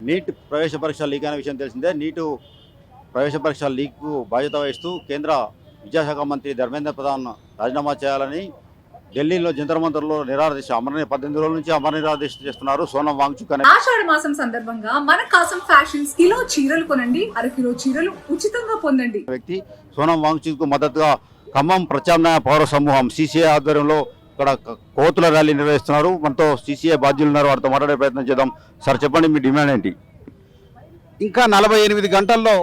Neat ప్రవేశ పరీక్ష leak అయిన విషయం తెలిసిందే. నీటు ప్రవేశ పరీక్ష లీక్కు బాధ్యత వహిస్తూ కేంద్ర విద్యాశాఖ మంత్రి ధర్మేంద్ర ప్రధాన్ రాజీనామా చేయాలని ఢిల్లీలో జంతర్ మంతర్లో నిరాదీక్ష 18 రోజుల నుంచి నిరాదీక్ష చేస్తున్నారు సోనం వాంగ్చుక్ అనే. ఆషాఢ మాసం సందర్భంగా మన కాసం ఫ్యాషన్స్ కిలో చీరలు కొనండి, అరకిలో చీరలు ఉచితంగా పొందండి. వ్యక్తి సోనం వాంగ్చుక్ మద్దతుగా ఖమ్మం ప్రత్యామ్నాయ పౌర సమూహం CCI ఆధ్వర్యంలో ఇక్కడ కోతుల ర్యాలీ నిర్వహిస్తున్నారు. మనతో CCI బాధ్యులు ఉన్నారు, వారితో మాట్లాడే ప్రయత్నం చేద్దాం. సార్ చెప్పండి, మీ డిమాండ్ ఏంటి? ఇంకా 48 గంటల్లో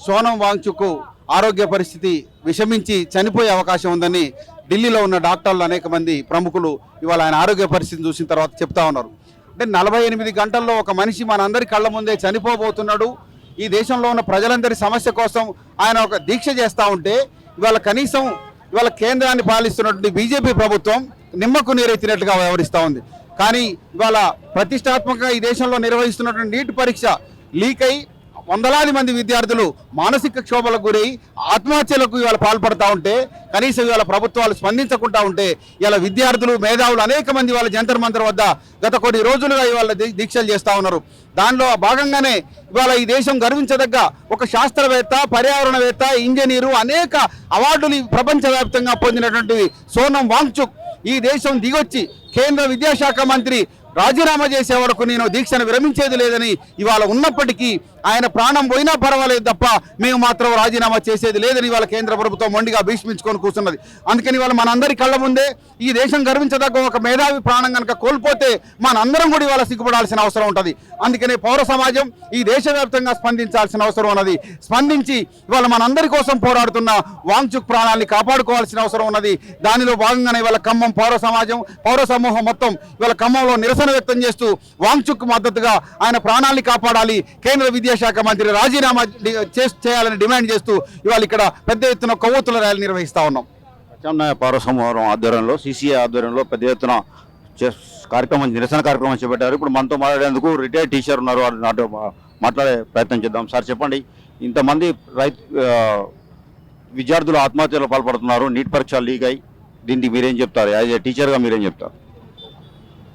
సోనం వాంగ్చుక్ ఆరోగ్య పరిస్థితి విషమించి చనిపోయే అవకాశం ఉందని ఢిల్లీలో ఉన్న డాక్టర్లు అనేక మంది ప్రముఖులు ఇవాళ ఆయన ఆరోగ్య పరిస్థితిని చూసిన తర్వాత చెప్తా ఉన్నారు. అంటే 48 గంటల్లో ఒక మనిషి మనందరి కళ్ళ ముందే చనిపోబోతున్నాడు. ఈ దేశంలో ఉన్న ప్రజలందరి సమస్య కోసం ఆయన ఒక దీక్ష చేస్తూ ఉంటే ఇవాళ కనీసం ఇవాళ కేంద్రాన్ని పాలిస్తున్నటువంటి బీజేపీ ప్రభుత్వం నిమ్మకు నీరెత్తినట్లుగా వ్యవహరిస్తూ ఉంది. కానీ ఇవాళ ప్రతిష్టాత్మకంగా ఈ దేశంలో నిర్వహిస్తున్నటువంటి నీట్ పరీక్ష లీక్ అయి వందలాది మంది విద్యార్థులు మానసిక క్షోభలకు గురై ఆత్మహత్యలకు ఇవాళ పాల్పడతా ఉంటే కనీసం ఇవాళ ప్రభుత్వాలు స్పందించకుండా ఉంటే ఇవాళ విద్యార్థులు మేధావులు అనేక మంది వాళ్ళ జంతర్ మంతర్ వద్ద గత కొన్ని రోజులుగా ఇవాళ దీక్షలు చేస్తూ ఉన్నారు. దానిలో భాగంగానే ఇవాళ ఈ దేశం గర్వించదగ్గ ఒక శాస్త్రవేత్త, పర్యావరణవేత్త, ఇంజనీరు అనేక అవార్డులు ప్రపంచవ్యాప్తంగా పొందినటువంటి సోనం వాంగ్చుక్ ఈ దేశం దిగొచ్చి కేంద్ర విద్యాశాఖ మంత్రి రాజీనామా చేసే వరకు నేను దీక్షను విరమించేది లేదని ఇవాళ ఉన్నప్పటికీ ఆయన ప్రాణం పోయినా పర్వాలేదు తప్ప మేము మాత్రం రాజీనామా చేసేది లేదని ఇవాళ కేంద్ర ప్రభుత్వం మొండిగా భీష్మించుకొని కూర్చున్నది. అందుకని ఇవాళ మనందరి కళ్ళ ముందే ఈ దేశం గర్వించదగ్గ ఒక మేధావి ప్రాణం కనుక కోల్పోతే మనందరం కూడా ఇవాళ సిగ్గుపడాల్సిన అవసరం ఉంటుంది. అందుకనే పౌర సమాజం ఈ దేశవ్యాప్తంగా స్పందించాల్సిన అవసరం ఉన్నది. స్పందించి ఇవాళ మనందరి కోసం పోరాడుతున్న వాంగ్చుక్ ప్రాణాలని కాపాడుకోవాల్సిన అవసరం ఉన్నది. దానిలో భాగంగానే ఇవాళ ఖమ్మం పౌర సమాజం, పౌర సమూహం మొత్తం ఇవాళ ఖమ్మంలో నిరసన వ్యక్తం చేస్తూ వాంగ్చుక్ మద్దతుగా ఆయన ప్రాణాలని కాపాడాలి, కేంద్ర విద్యాశాఖ మంత్రి రాజీనామా చేయాలని డిమాండ్ చేస్తూ ఇవాళ ఇక్కడ పెద్ద ఎత్తున కొవ్వొత్తుల ర్యాలీ నిర్వహిస్తా ఉన్నాం. ప్రత్యామ్నాయ పౌర సమూహం ఆధ్వర్యంలో CCI ఆధ్వర్యంలో పెద్ద ఎత్తున కార్యక్రమం, నిరసన కార్యక్రమం చేపట్టారు. ఇప్పుడు మనతో మాట్లాడేందుకు రిటైర్డ్ టీచర్ ఉన్నారు, నాతో మాట్లాడే ప్రయత్నం చేద్దాం. సార్ చెప్పండి, ఇంతమంది విద్యార్థులు ఆత్మహత్యలు పాల్పడుతున్నారు, నీట్ పరీక్ష లీక్ అయి, దీనికి మీరేం చెప్తారు? యాజ్ ఏ టీచర్గా మీరేం చెప్తారు?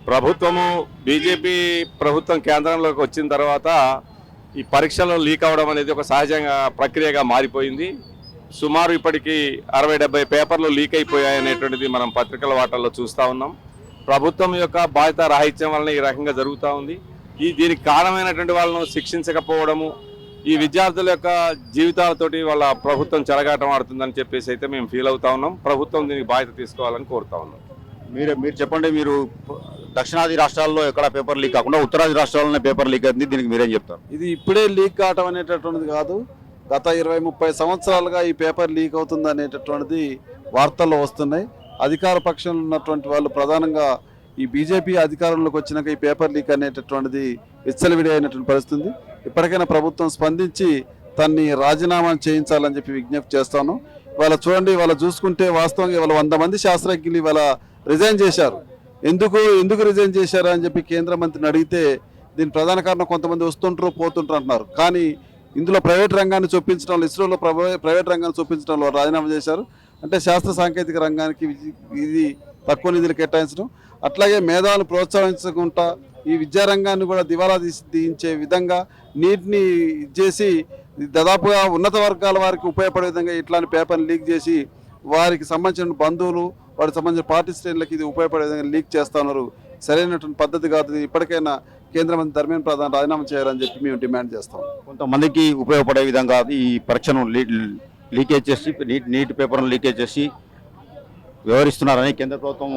ప్రభుత్వము బీజేపీ ప్రభుత్వం కేంద్రంలోకి వచ్చిన తర్వాత ఈ పరీక్షలు లీక్ అవ్వడం అనేది ఒక సహజంగా ప్రక్రియగా మారిపోయింది. సుమారు ఇప్పటికీ 60-70 పేపర్లు లీక్ అయిపోయాయనేటువంటిది మనం పత్రికల వార్తల్లో చూస్తూ ఉన్నాం. ప్రభుత్వం యొక్క బాధ్యత రాహిత్యం వలన ఈ రకంగా జరుగుతూ ఉంది. దీనికి కారణమైనటువంటి వాళ్ళను శిక్షించకపోవడము, ఈ విద్యార్థుల యొక్క జీవితాలతోటి వాళ్ళ ప్రభుత్వం చెలగాటం ఆడుతుందని చెప్పేసి అయితే మేము ఫీల్ అవుతా ఉన్నాం. ప్రభుత్వం దీనికి బాధ్యత తీసుకోవాలని కోరుతా ఉన్నాం. మీరు చెప్పండి, మీరు దక్షిణాది రాష్ట్రాల్లో ఎక్కడ పేపర్ లీక్ కాకుండా ఉత్తరాది రాష్ట్రాల్లోనే పేపర్ లీక్ అవుతుంది, దీనికి మీరేం చెప్తారు? ఇది ఇప్పుడే లీక్ కావటం అనేటటువంటిది కాదు, గత 20-30 సంవత్సరాలుగా ఈ పేపర్ లీక్ అవుతుంది అనేటటువంటిది వార్తల్లో వస్తున్నాయి. అధికార పక్షంలో ఉన్నటువంటి వాళ్ళు ప్రధానంగా ఈ బీజేపీ అధికారంలోకి వచ్చినాక ఈ పేపర్ లీక్ అనేటటువంటిది విచ్చలవిడి అయినటువంటి పరిస్థితి. ఇప్పటికైనా ప్రభుత్వం స్పందించి తన్ని రాజీనామా చేయించాలని చెప్పి విజ్ఞప్తి చేస్తాను. ఇవాళ చూడండి, ఇవాళ చూసుకుంటే వాస్తవంగా ఇవాళ 100 మంది శాస్త్రజ్ఞులు ఇవాళ రిజైన్ చేశారు. ఎందుకు రిజైన్ చేశారు అని చెప్పి కేంద్ర మంత్రిని అడిగితే దీని ప్రధాన కారణం కొంతమంది వస్తుంటారు పోతుంటారు అంటున్నారు. కానీ ఇందులో ప్రైవేట్ రంగాన్ని చొప్పించడంలో, ఇస్రోలో ప్రైవేట్ రంగాన్ని చొప్పించడంలో రాజీనామా చేశారు. అంటే శాస్త్ర సాంకేతిక రంగానికి ఇది తక్కువ నిధులు కేటాయించడం, అట్లాగే మేధావులు ప్రోత్సహించకుండా ఈ విద్యారంగాన్ని కూడా దివాలా తీయించే విధంగా నీటిని చేసి దాదాపుగా ఉన్నత వర్గాల వారికి ఉపయోగపడే విధంగా ఇట్లాంటి పేపర్ని లీక్ చేసి వారికి సంబంధించిన బంధువులు, వారికి సంబంధించిన పార్టీ శ్రేణులకు ఇది ఉపయోగపడే విధంగా లీక్ చేస్తున్నారు. సరైనటువంటి పద్ధతి కాదు. ఇప్పటికైనా కేంద్ర మంత్రి ధర్మేంద్ర ప్రధాన్ రాజీనామా చేయాలని చెప్పి మేము డిమాండ్ చేస్తాం. కొంతమందికి ఉపయోగపడే విధంగా ఈ పరీక్షను లీకేజ్ చేసి, నీట్ పేపర్ను లీకేజ్ చేసి వ్యవహరిస్తున్నారని కేంద్ర ప్రభుత్వం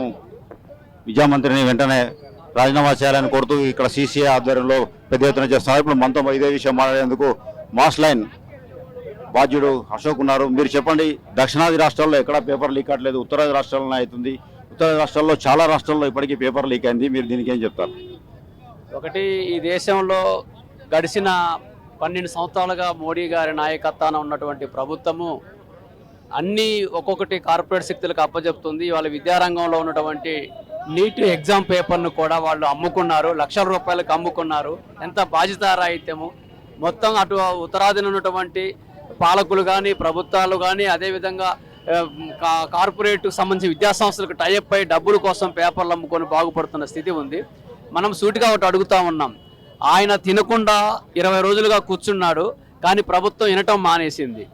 విద్యామంత్రిని వెంటనే రాజీనామా చేయాలని కోరుతూ ఇక్కడ CCI ఆధ్వర్యంలో పెద్ద ఎత్తున చేస్తున్నారు. ఇప్పుడు మనతో ఇదే విషయం మాట్లాడేందుకు మాస్ లైన్ బాధ్యుడు అశోక్ ఉన్నారు. మీరు చెప్పండి, దక్షిణాది రాష్ట్రాల్లో ఎక్కడా పేపర్ లీక్ అవ్వట్లేదు, ఉత్తరాది రాష్ట్రాల్లోనే అవుతుంది. ఉత్తరాది రాష్ట్రాల్లో చాలా రాష్ట్రాల్లో ఇప్పటికీ పేపర్ లీక్ అయింది, మీరు దీనికి ఏం చెప్తారు? ఒకటి, ఈ దేశంలో గడిచిన 12 సంవత్సరాలుగా మోడీ గారి నాయకత్వాన ఉన్నటువంటి ప్రభుత్వము అన్నీ ఒక్కొక్కటి కార్పొరేట్ శక్తులకు అప్పచెప్తుంది. వాళ్ళ విద్యారంగంలో ఉన్నటువంటి నీట్ ఎగ్జామ్ పేపర్ను కూడా వాళ్ళు అమ్ముకున్నారు, లక్షల రూపాయలకు అమ్ముకున్నారు. ఎంత బాధ్యతారాహిత్యము! మొత్తం అటు ఉత్తరాదిన ఉన్నటువంటి పాలకులు కానీ, ప్రభుత్వాలు కానీ, అదేవిధంగా కార్పొరేట్ సంబంధించి విద్యాసంస్థలకు టైఅప్ అయి డబ్బుల కోసం పేపర్లు అమ్ముకొని బాగుపడుతున్న స్థితి ఉంది. మనం సూటిగా ఒకటి అడుగుతా ఉన్నాం, ఆయన తినకుండా 20 రోజులుగా కూర్చున్నాడు, కానీ ప్రభుత్వం వినటం మానేసింది.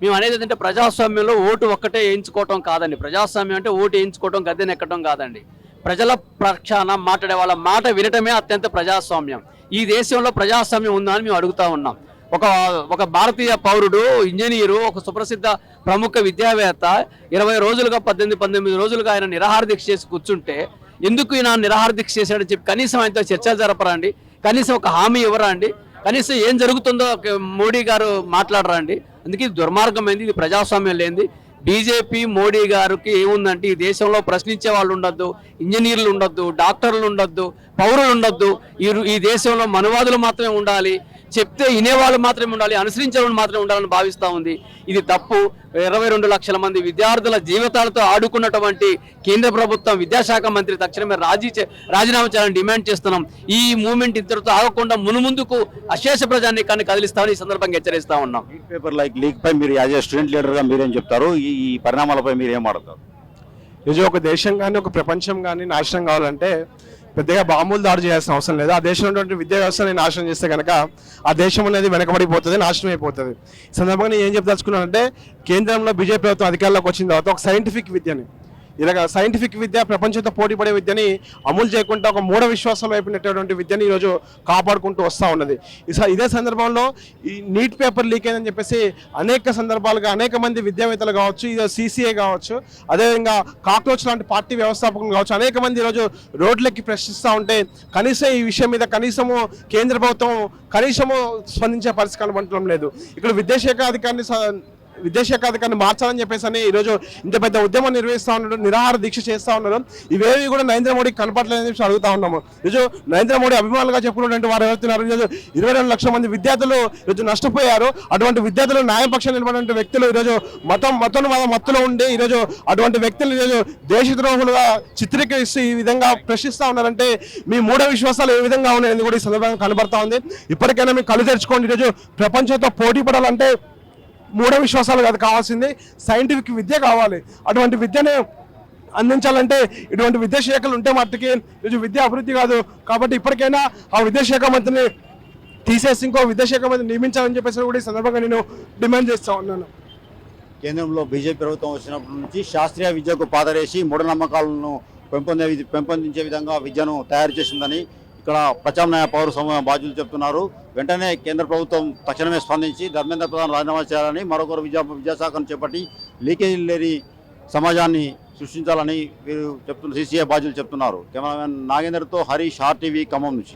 మేము అనేది ఏంటంటే ప్రజాస్వామ్యంలో ఓటు ఒక్కటే వేయించుకోవటం కాదండి. ప్రజాస్వామ్యం అంటే ఓటు వేయించుకోవటం, గద్దెనెక్కడం కాదండి. ప్రజల పక్షాన మాట్లాడే వాళ్ళ మాట వినటమే అత్యంత ప్రజాస్వామ్యం. ఈ దేశంలో ప్రజాస్వామ్యం ఉందా అని మేము అడుగుతా ఉన్నాం. ఒక భారతీయ పౌరుడు, ఇంజనీరు, ఒక సుప్రసిద్ధ ప్రముఖ విద్యావేత్త 20 రోజులుగా 18 రోజులుగా ఆయన నిరాహార దీక్ష చేసి కూర్చుంటే ఎందుకు ఈయన నిరాహార దీక్ష చేశాడని చెప్పి కనీసం ఆయనతో చర్చలు జరపరా అండి? కనీసం ఒక హామీ ఇవ్వరా అండి? కనీసం ఏం జరుగుతుందో మోడీ గారు మాట్లాడరా అండి? అందుకే ఇది దుర్మార్గమైంది, ఇది ప్రజాస్వామ్యం లేనిది. బీజేపీ మోడీ గారికి ఏముందంటే ఈ దేశంలో ప్రశ్నించే వాళ్ళు ఉండొద్దు, ఇంజనీర్లు ఉండొద్దు, డాక్టర్లు ఉండొద్దు, పౌరులు ఉండొద్దు. ఈ దేశంలో మనువాదులు మాత్రమే ఉండాలి, చెప్తే వినేవాళ్ళు మాత్రమే ఉండాలి, అనుసరించే వాళ్ళు మాత్రమే ఉండాలని భావిస్తూ ఉంది. ఇది తప్పు. 22 లక్షల మంది విద్యార్థుల జీవితాలతో ఆడుకున్నటువంటి కేంద్ర ప్రభుత్వం, విద్యాశాఖ మంత్రి తక్షణమే రాజీనామా చేయాలని డిమాండ్ చేస్తున్నాం. ఈ మూవ్మెంట్ ఇంతటితో ఆగకుండా మునుముందుకు అశేష ప్రజానీకాన్ని కదిలిస్తామని ఈ సందర్భంగా హెచ్చరిస్తా ఉన్నాం. నీట్ పేపర్ లీక్ పై మీరు యాజ్ ఏ స్టూడెంట్ లీడర్గా మీరేం చెప్తారు? ఈ పరిణామాలపై మీరు ఏం ఆడతారు? నిజం, ఒక దేశం కానీ ఒక ప్రపంచం కానీ నాశనం కావాలంటే పెద్దగా బాంబులు దాడి చేయాల్సిన అవసరం లేదు. ఆ దేశంలో ఉన్నటువంటి విద్యా వ్యవస్థని నాశనం చేస్తే కనుక ఆ దేశం అనేది వెనకబడిపోతుంది, నాశనం అయిపోతుంది. ఈ సందర్భంగా నేను ఏం చెప్పదలుచుకున్నానంటే, కేంద్రంలో బీజేపీ ప్రభుత్వం అధికారంలోకి వచ్చిన తర్వాత ఒక సైంటిఫిక్ విద్యని, ఇలాగ సైంటిఫిక్ విద్య, ప్రపంచంతో పోటీ పడే విద్యని అమలు చేయకుండా ఒక మూఢ విశ్వాసాల వైపు నెట్టేటువంటి విద్యని ఈరోజు కాపాడుకుంటూ వస్తూ ఉన్నది. ఇదే సందర్భంలో ఈ నీట్ పేపర్ లీక్ అయిందని చెప్పేసి అనేక సందర్భాలుగా అనేక మంది విద్యావేత్తలు కావచ్చు, ఇది CCA కావచ్చు, అదేవిధంగా కాక్రోచ్ లాంటి పార్టీ వ్యవస్థాపకులు కావచ్చు, అనేక మంది ఈరోజు రోడ్లెక్కి ప్రశ్నిస్తూ ఉంటే కనీసం ఈ విషయం మీద కనీసము కేంద్ర ప్రభుత్వం కనీసము స్పందించే పరిస్థితి కనబడటం లేదు. ఇక్కడ విద్యాశాఖ అధికారిని మార్చాలని చెప్పేసి అని ఈరోజు ఇంత పెద్ద ఉద్యమం నిర్వహిస్తూ ఉన్నారు, నిరాహార దీక్ష చేస్తూ ఉన్నారు. ఇవేవి కూడా నరేంద్ర మోడీకి కనపడలేదని చెప్పి అడుగుతా ఉన్నాము. ఈరోజు నరేంద్ర మోడీ అభిమానులుగా చెప్పుకున్నటువంటి వారు ఎవరుతున్నారు? ఈరోజు 22 లక్షల మంది విద్యార్థులు ఈరోజు నష్టపోయారు. అటువంటి విద్యార్థులు న్యాయపక్షం నిలబడిన వ్యక్తులు ఈరోజు మత్తులో ఉండి ఈరోజు అటువంటి వ్యక్తులు ఈరోజు దేశద్రోహులుగా చిత్రీకరిస్తూ ఈ విధంగా ప్రశ్నిస్తూ ఉన్నారంటే మీ మూఢ విశ్వాసాలు ఏ విధంగా ఉన్నాయని కూడా ఈ సందర్భంగా కనబడతా ఉంది. ఇప్పటికైనా మీకు కళ్ళు తెరుచుకోండి. ఈరోజు ప్రపంచంతో పోటీ పడాలంటే మూఢ విశ్వాసాలు కాదు కావాల్సింది, సైంటిఫిక్ విద్య కావాలి. అటువంటి విద్యను అందించాలంటే ఇటువంటి విద్యాశాఖలు ఉంటే మట్టుకి ఈరోజు విద్య అభివృద్ధి కాదు. కాబట్టి ఇప్పటికైనా ఆ విద్యాశాఖ మంత్రిని తీసేసి ఇంకో విద్యాశాఖ మంత్రిని నియమించాలని చెప్పేసి కూడా ఈ సందర్భంగా నేను డిమాండ్ చేస్తూ ఉన్నాను. కేంద్రంలో బీజేపీ ప్రభుత్వం వచ్చినప్పటి నుంచి శాస్త్రీయ విద్యకు పాదరేసి మూఢనమ్మకాలను పెంపొందించే విధంగా విద్యను తయారు చేసిందని ఇక్కడ ప్రత్యామ్నాయ పౌర సమూహ బాధ్యులు చెప్తున్నారు. వెంటనే కేంద్ర ప్రభుత్వం తక్షణమే స్పందించి ధర్మేంద్ర ప్రధాన్ రాజీనామా చేయాలని, మరొకరు విద్యాశాఖను చేపట్టి లీకేజీ లేని సమాజాన్ని సృష్టించాలని వీరు చెప్తున్న CCA బాధ్యులు చెప్తున్నారు. కెమెరామెన్ నాగేందర్తో హరీష్, RTV ఖమ్మం నుంచి.